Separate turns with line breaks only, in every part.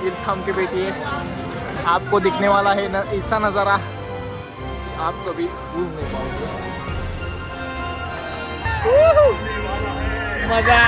फिर थाम के बैठिए, आपको दिखने वाला है न ऐसा नज़ारा आप कभी भूल नहीं पाओगे। मजा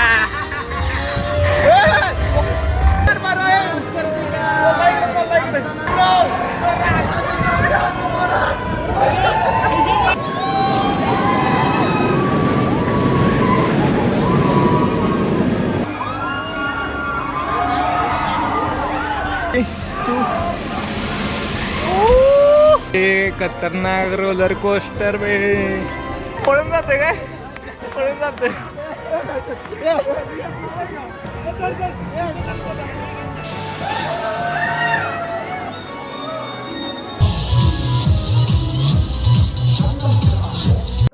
खतरनाक रोलर कोस्टर में पळून जाते काय, पळून जाते।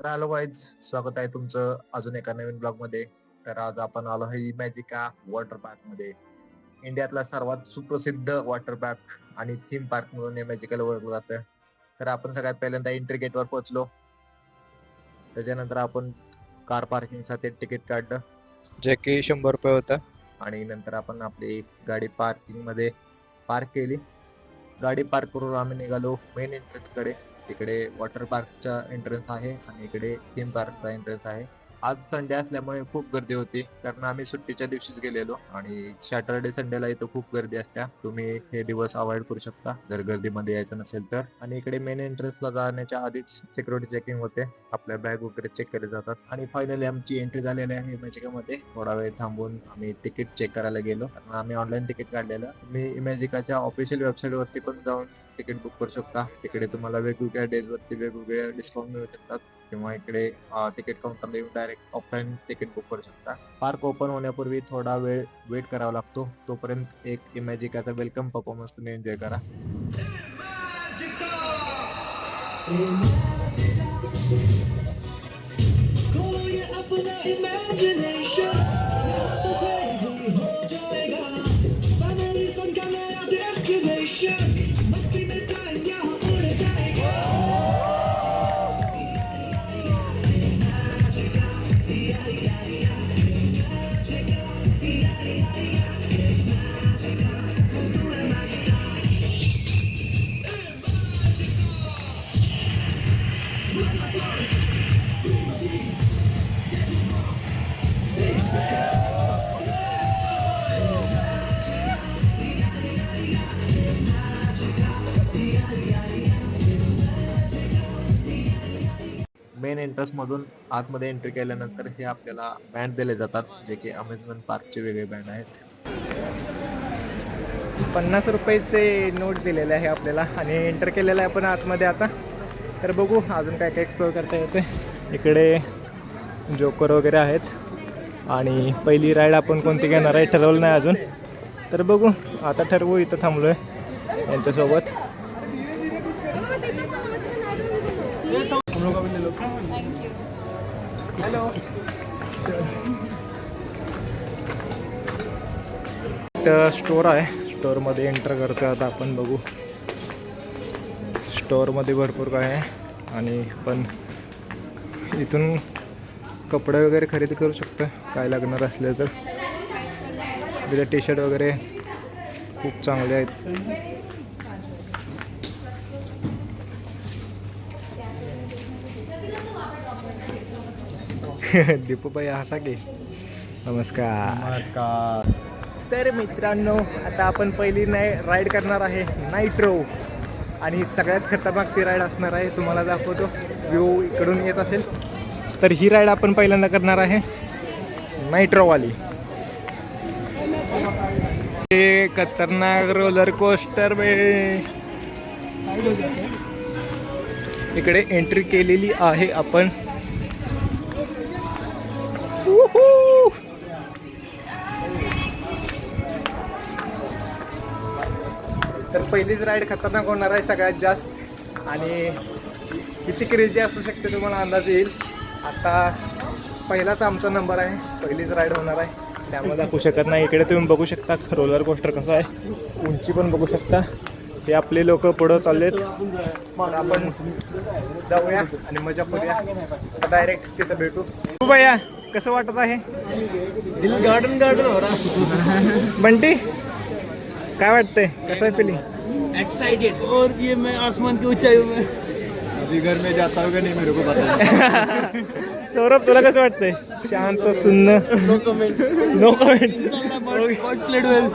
हॅलो गाईज, स्वागत आहे तुमचं अजून एका नवीन ब्लॉग मध्ये। तर आज आपण आलो आहे इमॅजिका वॉटर पार्क मध्ये। इंडियातला सर्वात सुप्रसिद्ध वॉटर पार्क आणि थीम पार्क म्हणून इमॅजिकाला ओळखलं जातं। तर आपण सगळ्यात पहिल्यांदा एंट्री गेट वर पोहोचलो, त्याच्यानंतर आपण कार पार्किंगसाठी तिकीट काढलं
जे की 100 रुपये होतं
आणि नंतर आपण आपली गाडी पार्किंग मध्ये पार्क केली। गाडी पार्क करून आम्ही निघालो मेन एंट्रन्स कडे। तिकडे वॉटर पार्कचा एंट्रन्स आहे आणि इकडे थीम पार्कचा एंट्रन्स आहे। आज संडे असल्यामुळे खूप गर्दी होती, कारण आम्ही सुट्टीच्या दिवशीच गेलेलो आणि सॅटर्डे संडेला इथं खूप गर्दी असते। तुम्ही हे दिवस अवॉइड करू शकता जर गर्दीमध्ये यायचं नसेल तर। आणि इकडे मेन एंट्रन्सला जाण्याच्या आधीच सिक्युरिटी चेकिंग होते, आपल्या बॅग वगैरे चेक केले जातात। आणि फायनली आमची एंट्री झालेली आहे इमॅजिकामध्ये। थोडा वेळ थांबून आम्ही तिकीट चेक करायला गेलो, कारण आम्ही ऑनलाईन तिकीट काढलेलं। तुम्ही इमॅजिकाच्या ऑफिशियल वेबसाईट वरती पण जाऊन तिकीट बुक करू शकता। तिकडे तुम्हाला वेगवेगळ्या डेज वरती वेगवेगळे डिस्काउंट मिळू शकतात, किंवा इकडे तिकीट काउंटरला येऊन डायरेक्ट ऑफलाईन तिकीट बुक करू शकता। पार्क ओपन होण्यापूर्वी थोडा वेळ वेट करावा लागतो, तोपर्यंत एक इमॅजिकाचा वेलकम परफॉर्मन्स तुम्ही एन्जॉय करा। मेन एंट्रन्स मधून आतमध्ये एंट्री केल्यानंतर हे आपल्याला बँड दिले जातात, जे की अम्युजमेंट पार्कचे वेगळे बँड आहेत। 50 रुपयाचे नोट दिलेले आहे आपल्याला आणि एंटर केलेलं आहे आपण आतमध्ये आता। तर बघू अजून काय काय एक्सप्लोर करता येते। इकडे जोकर वगैरे आहेत आणि पहिली राईड आपण कोणती घेणार आहे ठरवलं नाही अजून, तर बघू आता ठरवू। इथं थांबलो आहे यांच्यासोबत। हॅलो, स्टोर आहे, स्टोर मध्ये एंटर करतो आता आपण। बघू स्टोर मध्ये भरपूर काय आहे आणि आपण इथून कपडे वगैरे खरेदी करू शकतो काय लागणार असले तर। तिथे टी शर्ट वगैरे खूप चांगले आहेत। दीपू भाई हसा की नमस्कार। तर मित्रांनो, आता आपण पहिली राईड करणार आहे नायट्रो, आणि सगळ्यात खतरनाक ती राईड असणार आहे। तुम्हाला दाखवतो, व्ह्यू इकडून येत असेल तर ही राईड आपण पहिल्यांदा करणार आहे नायट्रोवाली। हे खतरनाक रोलर कोस्टर में इकडे एंट्री केलेली आहे आपण। तर पहिलीच राईड खतरनाक होणार आहे सगळ्यात जास्त, आणि किती क्रेजी असू शकते तुम्हाला अंदाज येईल। आता पहिलाच आमचा नंबर आहे, पहिलीच राईड होणार आहे, त्यामुळे दाखवू शकत नाही। इकडे तुम्ही बघू शकता रोलर कोस्टर कसं आहे, उंची पण बघू शकता। हे आपले लोक पुढं चाललेत, आपण जाऊया आणि मजा करूया। डायरेक्ट तिथं भेटू। भैया कसं वाटत आहे?
दिल गार्डन गार्डन हो रहा
बंटी
काय वाटतंय कसं आहे फिलिंग?
एक्साइटेड और ये मैं आसमान की ऊंचाई में
अभी घर में जाता होगा नहीं मेरे को पता.
सौरभ तुला कसं वाटतंय? शांत सुन्न
no comments
no comments.
God played well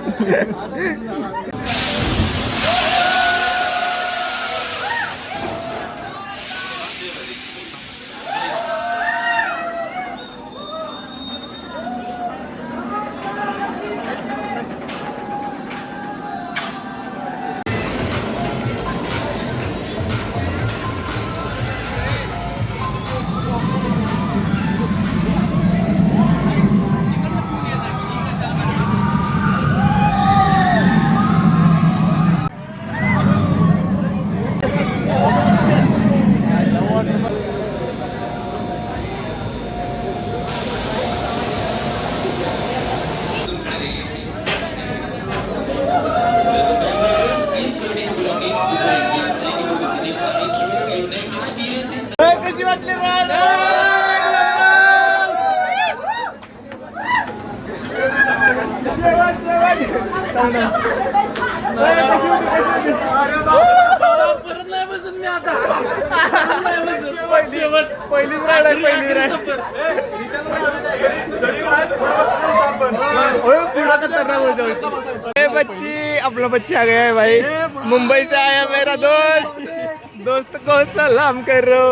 कशी वाटली राईड? परत नाही बसून मी आता
पहिलीच राईड आहे पहिली राईड. बच्ची अपना बच्ची आ गया है भाई. मुंबई से आया मेरा दोस्त. दोस्त को सलाम करो.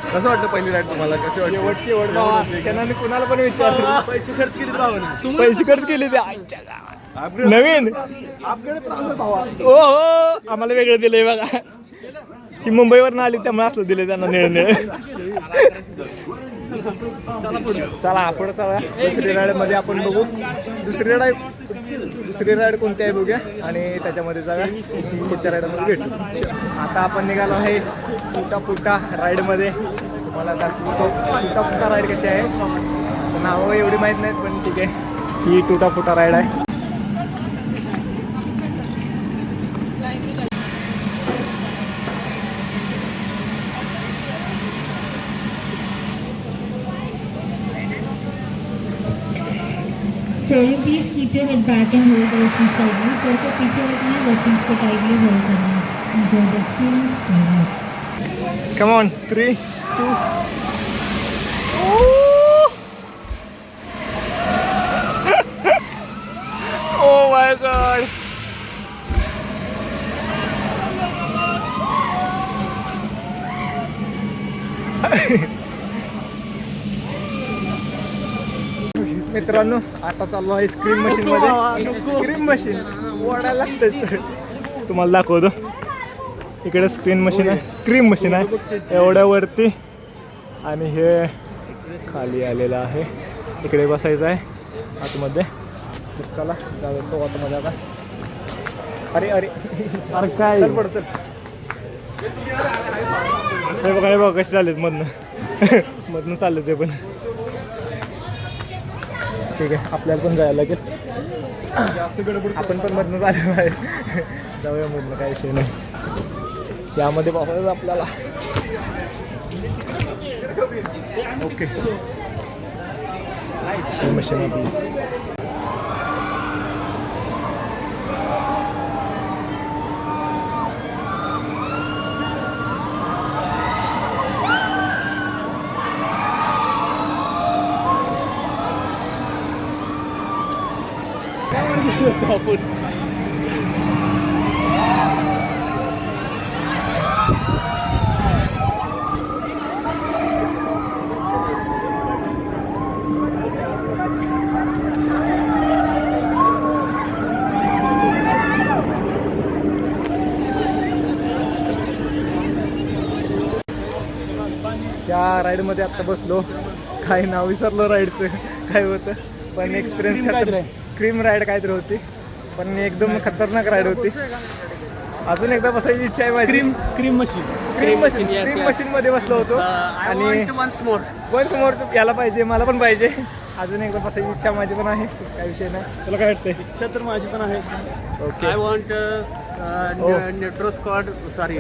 कसं वाटतं पहिली राईड तुम्हाला? कशी वाटते?
शेवट बाबा त्यांना कुणाला पण विचारलं.
पैसे खर्च केले भावाने
पैसे खर्च केले ते आईच्या गावात. नवीन हो हो आम्हाला वेगळं दिलंय बघा. ती मुंबईवरनं आली त्यामुळे असलं दिले त्यांना निळ. चला पुढे चला. दुसरी राईड मध्ये आपण बघू. दुसरी राईड कोणती आहे बघूया आणि त्याच्यामध्ये जाऊया. पुढच्या राईडमध्ये भेटू. आता आपण निघालो आहे टुटा फुटा राईडमध्ये. तुम्हाला दाखवतो टुटा फुटा राईड कशी आहे. नावं एवढी माहीत नाहीत पण ठीक आहे. ही टुटा फुटा राईड आहे.
Sir, you please keep your head back and hold the racing side. Sir, को पीछे रखना, रशिंग को tightly hold करना. Enjoy the film.
Come on, 3, 2. Oh my God. मित्रांनो आता चाललो आहे स्क्रीन मशीन मध्ये. स्क्रीन मशीन ओढायला लागतं. तुम्हाला दाखवतो. इकडे स्क्रीन मशीन आहे. स्क्रीन मशीन आहे एवढ्यावरती आणि हे खाली आलेलं आहे. इकडे बसायचं आहे आतमध्ये. तर चला जातो आतमध्ये आता. अरे अरे अरे काय चल पड चल. हे बघा कसे चाललेत मधनं चालले ते पण. ठीक आहे आपल्याला पण जायला लागेल. आपण पण मधनं आलेलो आहे. जाऊया मधनं काय विषय नाही. यामध्ये बसायचं आपल्याला. ओके मशीन आपली. या राईडमध्ये आत्ता बसलो. काही नाव विसरलो राईडचं काय होतं पण एक्सपिरियन्स स्क्रीम राईड काहीतरी होती पण एकदम खतरनाक राईड होती. अजून एकदा बसायची इच्छा आहे माझी.
स्क्रीम
मशीन मध्ये बसलो होतो आणि वन्स मोर याला पाहिजे मला पण पाहिजे. अजून एकदा बसायची इच्छा माझी पण आहे. काही विषय नाही. तुला काय वाटतंय?
इच्छा तर माझी पण आहे.
Okay
I want nitro squad sorry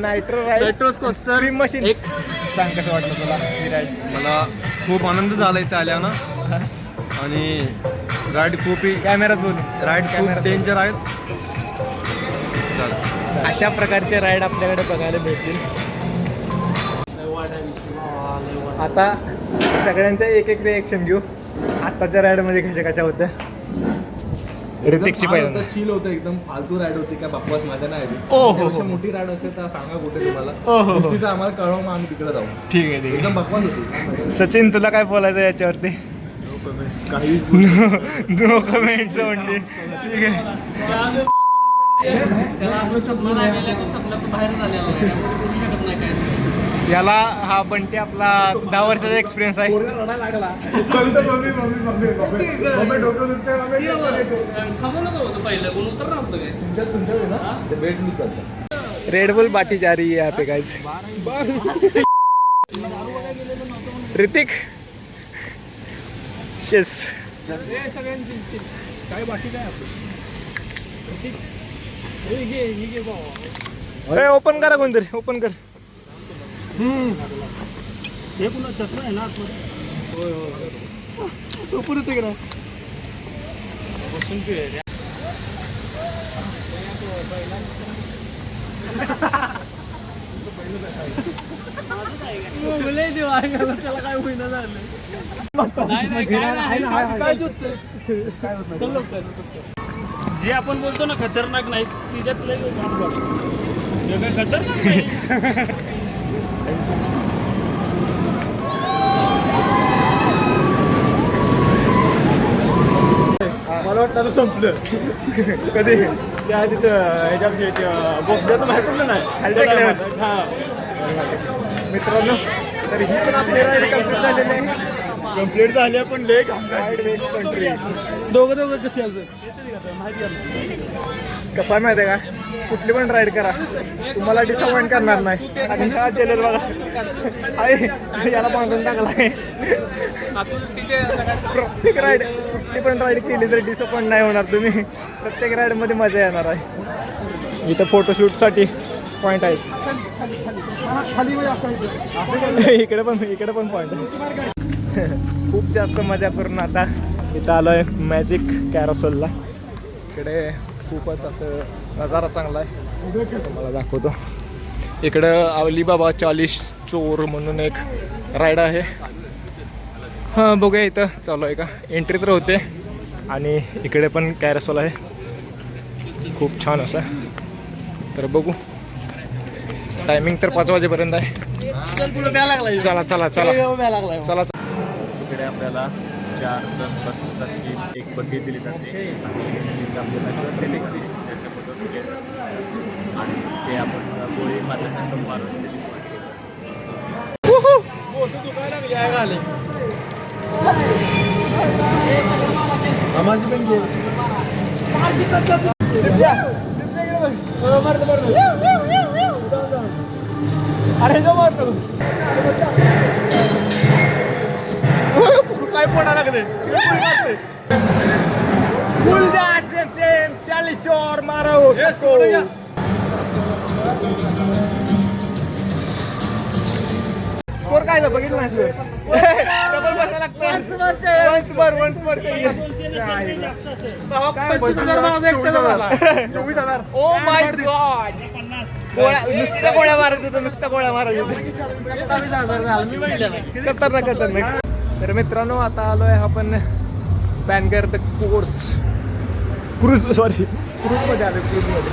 nitro coaster
scream machine. सांग कसं वाटलं तुला ही राईड?
मला खूप आनंद झाला इथे आल्यानं. आणि राईड खूप
कॅमेरात बोलू.
राईड खूप
कॅमेरात
डेंजर आहेत.
अशा प्रकारचे राईड आपल्याकडे बघायला भेटतील. आता सगळ्यांच्या एक एक रिएक्शन घेऊ. आत्ताच्या राईडमध्ये कशा होत्या. ऋतिकची पहिल्यांदा
चिल होतं एकदम फालतू राईड होती का बकवास माझ्या नाही आली.
ओहो.
त्यापेक्षा मोठी राईड असेल तर सांगा कुठे तुम्हाला.
ओहो.
दिसली तर आम्हाला कळवा मग आम्ही तिकडे जाऊ.
ठीक आहे ठीक
एकदम बकवास होती.
आहे. सचिन तुला काय बोलायचं याच्यावरती.
काही
नो कमेंट्स ओनली. ठीक आहे.
त्याला असं स्वप्न लागलेलं आहे, तो स्वप्नातून बाहेर झालेला आहे. त्यामुळे बोलू शकत नाही काय.
याला हा बंटी आपला 10 वर्षाचा एक्सपिरियन्स आहे.
रडायला लागला. मम्मी डोकं दुखतंय, मम्मी डोकं दुखतंय.
थांबू नको होतं पहिलं, कोण उतर नव्हतं काय.
तुमच्या आहे ना ते बेट मी करतो.
रेड बुल बाटी जा रही है यहाँ पे गाइस. ऋतिक चेस ओपन करा कोणतरी. ओपन कर.
हे पुन्हा चष्मा आहे ना आतमध्ये.
ओपन होते का.
लय देव आहे का? त्याला काय होईना झालं. नाही, नाही, काय नाही. चल लवकर. जे आपण बोलतो ना खतरनाक नाही, तिच्यातले हे काय खतरनाक नाही.
मला वाटतं संपलं.
कधी
त्या तिथं ह्याच्या बोगद्यात माहिती पडलं नाही.
मित्रांनो तर ही पण आपली राईड कंप्लीट झालेली आहे.
कंप्लीट झाल्या पण लेक कंट्री. दोघं कसे आलं
कसा आहे माहिती आहे का. कुठली पण राईड करा तुम्हाला डिसअपॉइंट करणार नाही. आणि हा चॅनल बघा आहे याला बांधून टाकला आहे. प्रत्येक राईड कुठली पण राईड केली तर डिसअपॉइंट नाही होणार तुम्ही. प्रत्येक राईडमध्ये मजा येणार आहे. इथं फोटोशूटसाठी पॉईंट आहे. इकडे पण पॉईंट आहे. खूप जास्त मजा करून आता इथं आलो आहे मॅजिक कॅरोसेलला. इकडे खूपच असं नजारा चांगला आहे. तुम्हाला दाखवतो. इकडं अलीबाबा 40 चोर म्हणून एक राईड आहे. हां बघूया इथं चालू आहे का. एंट्री तर होते आणि इकडे पण कॅरोसेल आहे. खूप छान असं. तर बघू. टायमिंग तर 5 वाजेपर्यंत आहे.
चल पुढे प्या लागला.
चला चला चला
प्या लागला.
चला.
इकडे आपल्याला 4 जण बसण्यासाठी एक बग्गी दिली जाते आणि आपल्याला गॅलेक्सी त्याच्यामधून घे आणि ते आपण गोळी मारल्यानंतर मारून दिली.
आम्हाला पण घे.
अरे जो मारतो काय पोटा लागले. चालीस चोर मारो. स्कोर काय बघितलं नाही. डबल बसायला लागतं. Oh my God. नुसत्या गोळ्या मारत होतो. नुसत्या गोळ्या मारत होतो.
मी बघितलं.
खतरनाक. तर मित्रांनो आता आलोय आपण बँगर द कोर्स क्रूज मध्ये आलो. क्रूजमध्ये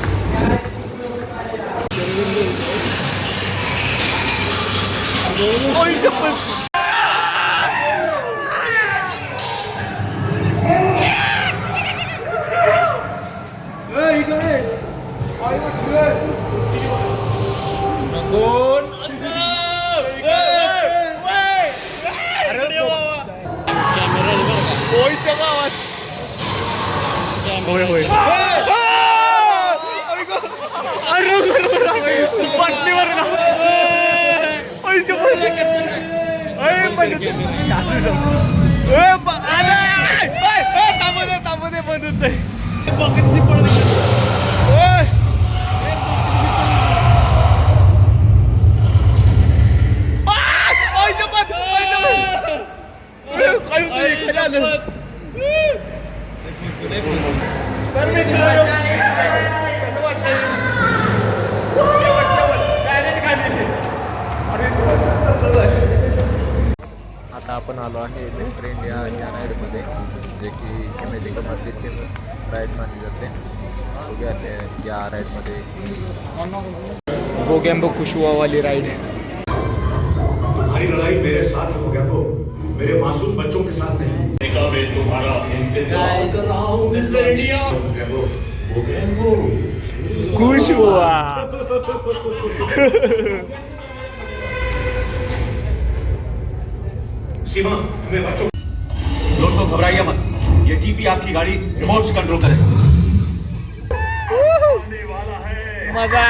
होय.
आपण आलो आहे मिस्टर इंडिया या राईडमध्ये, जे की अमेरिकेमधली फेमस राईड मानली जाते. बघूया ते या राईडमध्ये.
गोगॅम्बो खुशवा वाली राइड.
तुम्हारी लड़ाई मेरे साथ हो गया वो, मेरे मासूम बच्चों के साथ नहीं. मैं तुम्हारा इंतजार कर रहा हूं मिस्टर इंडिया. वो
खुश हुआ.
सीमा, मैं बच्चों. दोस्तों घबराइए मत, ये जीपी आपकी गाड़ी रिमोट से कंट्रोल करेगा.
मजा.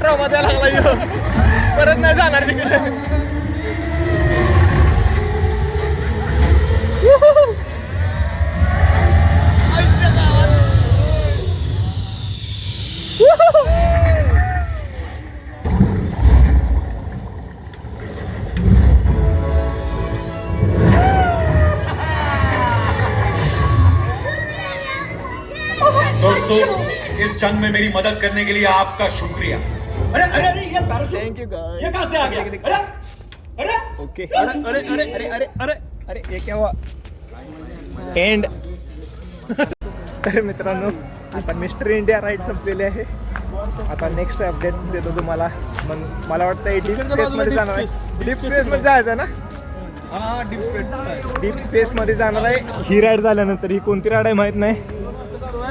ट्रॉमा द्यायला लागला ह्यो. परत नाही जाणार तिकडे.
दोस्तों इस जंग में मेरी मदद करने के लिए आपका शुक्रिया. अरे अरे अरे ये पैराशूट
थैंक यू गाइस.
ये कहां से आ गया? अरे अरे
ओके. अरे अरे अरे अरे अरे अरे अरे ये क्या हुआ? एंड. तर मित्रांनो, आता मिस्टर इंडिया राईड संपलेली आहे. आता नेक्स्ट अपडेट देतो तुम्हाला. मला वाटतं डीप स्पेस मध्ये जाणार आहे. डीप स्पेस मध्ये जायचं ना?
हा डीप स्पेस.
डीप स्पेस मध्ये जाणार आहे. ही राईड झाल्यानंतर ही कोणती राईड आहे माहित नाही.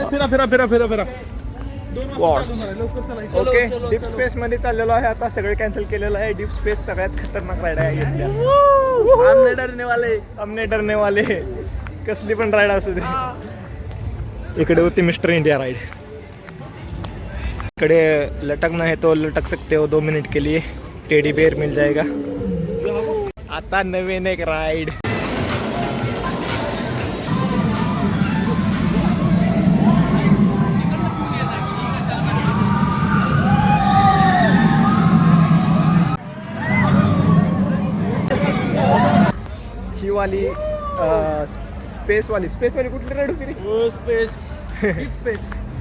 फिरा फिरा फिरा फिरा फिरा.
वॉर्स. ओके, डीप स्पेस मध्ये चाललेलो आहे. आता सगळे कॅन्सल केलेलं आहे. डीप स्पेस सगळ्यात खतरनाक राईड आहे इथल्या. हमने डरने वाले कसली पण राईड असू दे. इकडे होती मिस्टर इंडिया राईड. इकडे लटकना है तो लटक सकते हो 2 मिनट के लिए. टेडी बेयर मिल जाएगा. आता नवीन एक राईड. ही वाली स्पेस वाली कुठली राईड होती रे?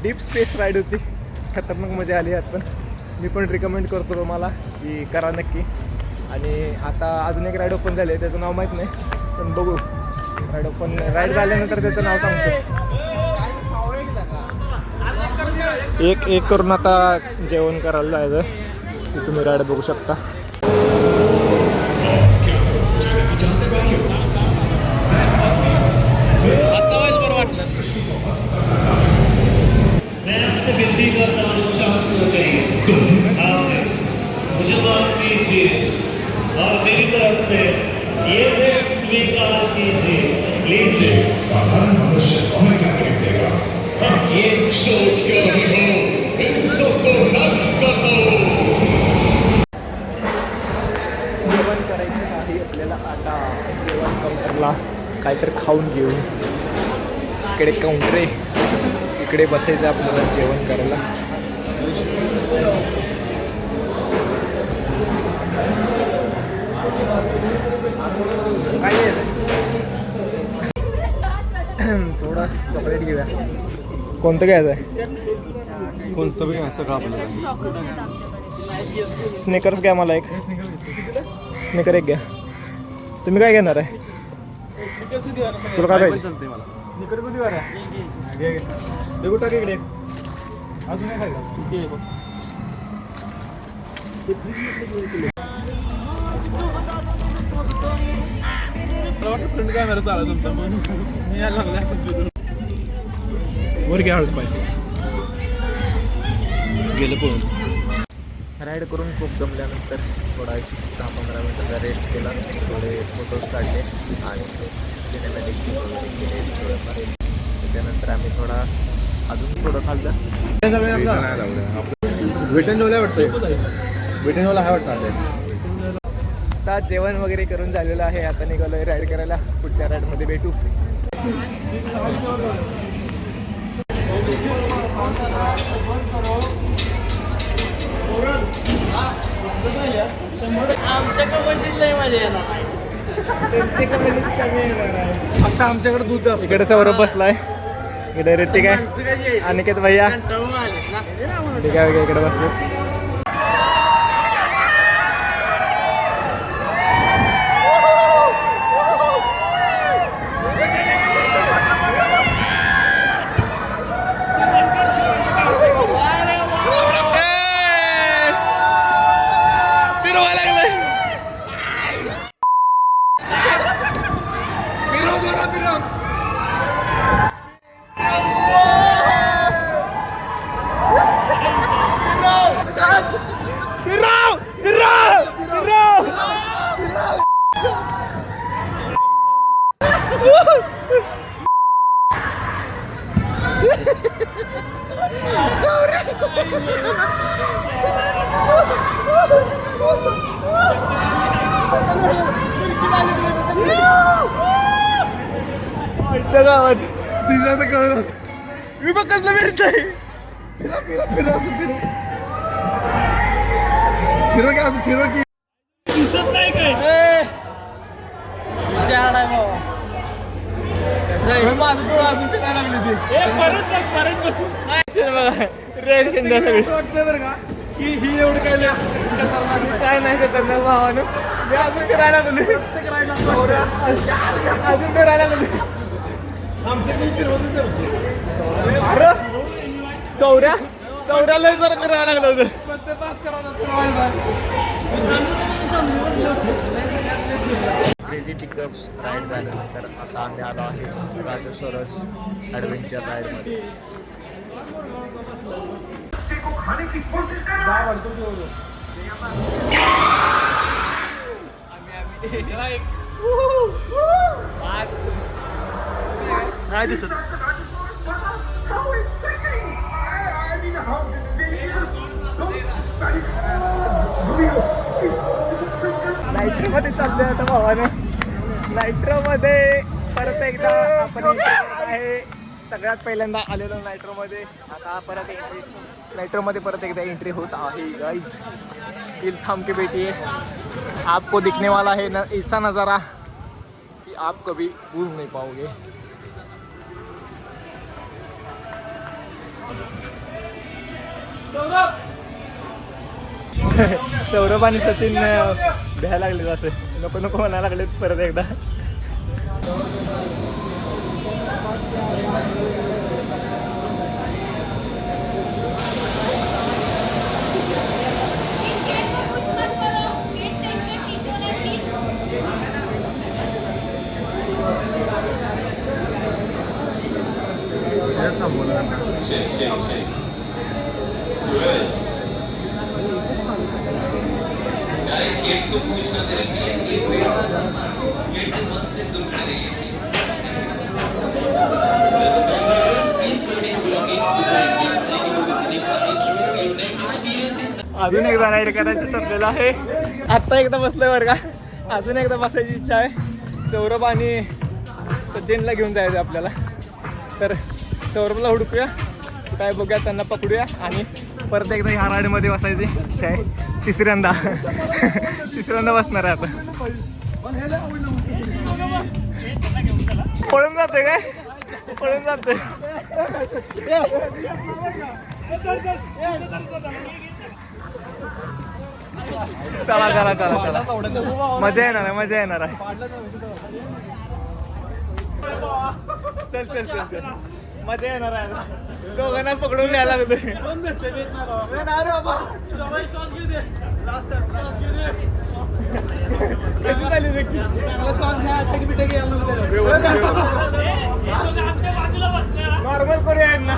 डीप स्पेस राईड होती. खतरनाक मजा आली. यात पण मी पण रिकमेंड करतो तुम्हाला की करा नक्की. आणि आता अजून एक राईड ओपन झाली आहे, त्याचं नाव माहीत नाही, पण बघू. राईड झाल्यानंतर त्याचं नाव सांगतो. एक एक करून आता जेवण करायला जायचं. तुम्ही राईड बघू शकता.
विनती करता हूं शांत हो जाइए. मुझे माफ कीजिए और मेरी तरफ से ये भेंट स्वीकार कीजिए. लीजिए. साधारण मनुष्य हमें क्या देगा? ये सोच के रहे हो इन सबको नष्ट कर दो.
जेवण करायचं आहे आपल्याला. आता जेवण काउंटरला काहीतरी खाऊन घेऊ. इकडे काउंटर आहे, इकडे बसायचं आपल्याला जेवण करायला. काय थोडा चॉकलेट घेऊया. कोणतं घ्यायचं आहे?
कोणतं बी असं का आपल्याला.
स्नेकर्स घ्या. मला एक स्नेकर एक घ्या. तुम्ही काय घेणार आहे? तुला काय पाहिजे?
चालते मला. निकर कुठे वारा घे घे. देऊ टाक इकडे. अजून काय खायला? फ्रेंड काय मारत आला तुमचा. मी यायला लागला.
वर घ्या हळूच पाहिजे.
गेलं पळून.
राईड करून खूप दमल्यानंतर थोडा 10-15 मिनिटाचा रेस्ट केला. थोडे फोटोज काढले आणि सिनेमॅटिक केले थोडंफार. त्याच्यानंतर आम्ही अजून थोडं खाल्लं.
वेटनवाला वाटतं. वेटनवाला हा वाटतं.
आता जेवण वगैरे करून झालेलं आहे. आता निघालो आहे राईड करायला. पुढच्या राईडमध्ये भेटू.
आता आमच्याकडे दूध जास्त.
इकडे सौरभ बसलाय. इकडे ऋतिक आहे. अनिकेत भैया ठीक आहे इकडे बसलो. गावात
दिसायचं कळलं मी बघ कसलं फिरत आहे. फिरा फिरा फिरा असं फिरो फिरो की असं फिरो की
दिसत नाही काय परत बसू
रिॲक्शन द्या सगळी.
वाटतंय बरं का की ही एवढं काय
काय नाही खतरनाक भावानं. मी अजून करायला बोलू अजून करायला बोलू. अरे सौऱ्याला जरा करायला लागलं होतं.
रेडी पिकअप्स राईड झाल्यानंतर आता आम्ही आलो आहे राजसोरस ॲडव्हेंचर राईडमध्ये.
नाही दिसत. नायट्रोमध्ये चाललोय आता भावानं. नायट्रोमध्ये परत एकदा आपण आहे सगळ्यात पहिल्यांदा आलेलो नायट्रोमध्ये. आता परत एंट्री नायट्रोमध्ये परत एकदा एंट्री होत आहे गाइज. दिल थाम के बैठिए, आपको दिखने वाला है न ऐसा नज़ारा कि आप कभी भूल नहीं पाओगे. सौरभ आणि सचिन भ्यायला लागले असं नको नको म्हणायला लागलेत परत एकदा. अजून एकदा राईड करायचं ठरलेलं आहे. आत्ता एकदा बसलोय बरं का. अजून एकदा बसायची इच्छा आहे. सौरभ आणि सचिनला घेऊन जायचं आपल्याला. तर सौरभला हुडकूया काय बघूया, त्यांना पकडूया आणि परत एकदा ह्या राईडमध्ये बसायची इच्छा आहे. तिसऱ्यांदा बसणार आहे आता. पळून जातोय काय पळून जातोय. चला चला चला चला मजा येणार आहे मजा येणार आहे. चल चल चल चल मजा येणार आहे. दोघांना पकडून न्यायला लागतोय. कशी झाली नक्की नॉर्मल करूया यांना.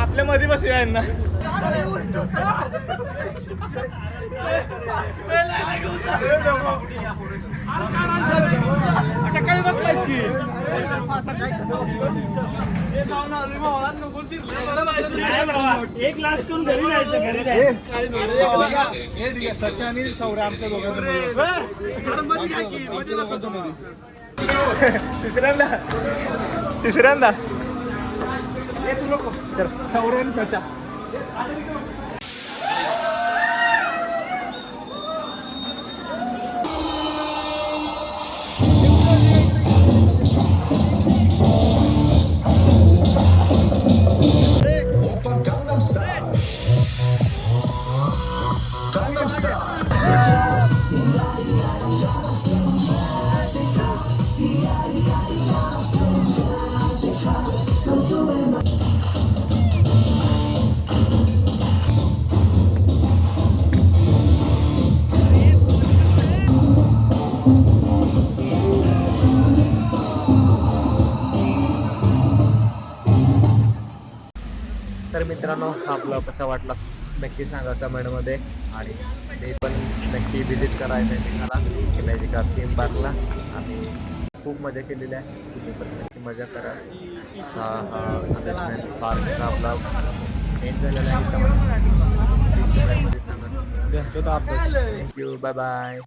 आपल्या मध्ये बसूया यांना. सकाळी बसलायस की
एक लास्ट करून घरी जायचं घरी जायचं.
सच्चा आणि सौर्य आमच्या
तिसऱ्यांदा
चल सौर्य आणि सच्चा
मित्रांनो हा ब्लॉग कसा वाटला नक्की सांगा कमेंटमध्ये आणि ते पण नक्की व्हिजिट करा इमॅजिकाला इमॅजिका थीम पार्कला. आम्ही खूप मजा केलेली आहे, तुम्ही पण नक्की मजा करा. असा हा अम्युजमेंट पार्कचा ब्लॉग एंड झालेला आहे. कमेंटमध्ये सांगा. Thank you, bye bye.